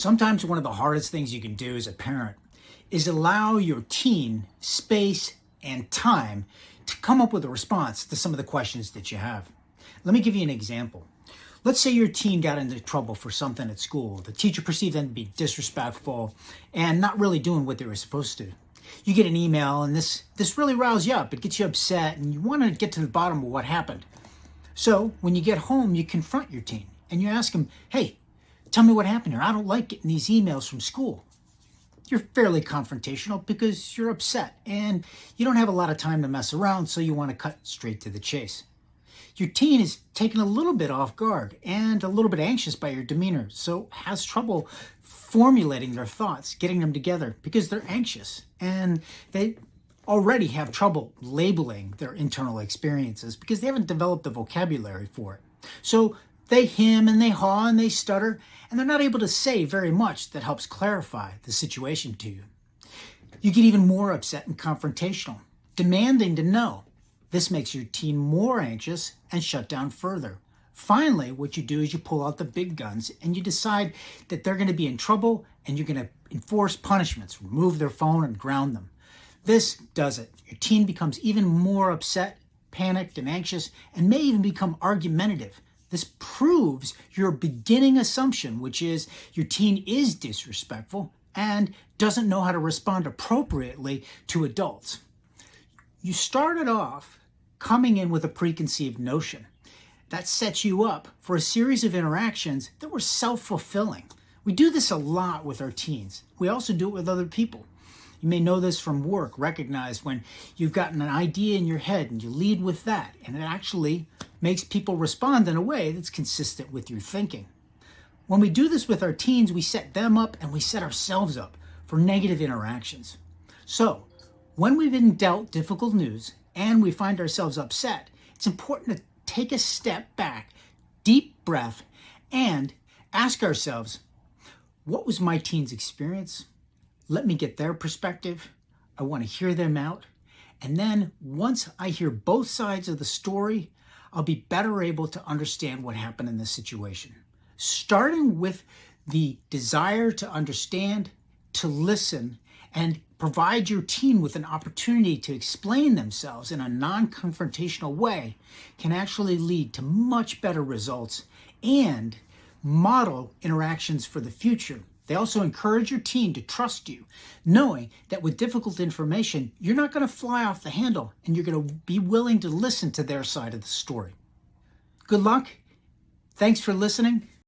Sometimes one of the hardest things you can do as a parent is allow your teen space and time to come up with a response to some of the questions that you have. Let me give you an example. Let's say your teen got into trouble for something at school. The teacher perceived them to be disrespectful and not really doing what they were supposed to. You get an email and this really riles you up. It gets you upset and you want to get to the bottom of what happened. So when you get home, you confront your teen and you ask him, hey, tell me what happened here. I don't like getting these emails from school. You're fairly confrontational because you're upset and you don't have a lot of time to mess around, so you want to cut straight to the chase. Your teen is taken a little bit off guard and a little bit anxious by your demeanor, so has trouble formulating their thoughts, getting them together because they're anxious and they already have trouble labeling their internal experiences because they haven't developed the vocabulary for it. So they hem and they haw and they stutter, and they're not able to say very much that helps clarify the situation to you. You get even more upset and confrontational, demanding to know. This makes your teen more anxious and shut down further. Finally, what you do is you pull out the big guns and you decide that they're going to be in trouble and you're going to enforce punishments, remove their phone and ground them. This does it. Your teen becomes even more upset, panicked, and anxious, and may even become argumentative. This proves your beginning assumption, which is your teen is disrespectful and doesn't know how to respond appropriately to adults. You started off coming in with a preconceived notion. That sets you up for a series of interactions that were self-fulfilling. We do this a lot with our teens. We also do it with other people. You may know this from work. Recognize when you've gotten an idea in your head and you lead with that, and it actually makes people respond in a way that's consistent with your thinking. When we do this with our teens, we set them up and we set ourselves up for negative interactions. So, when we've been dealt difficult news and we find ourselves upset, it's important to take a step back, deep breath, and ask ourselves, what was my teen's experience? Let me get their perspective. I want to hear them out. And then once I hear both sides of the story, I'll be better able to understand what happened in this situation. Starting with the desire to understand, to listen, and provide your teen with an opportunity to explain themselves in a non-confrontational way can actually lead to much better results and model interactions for the future. They also encourage your teen to trust you, knowing that with difficult information, you're not going to fly off the handle and you're going to be willing to listen to their side of the story. Good luck. Thanks for listening.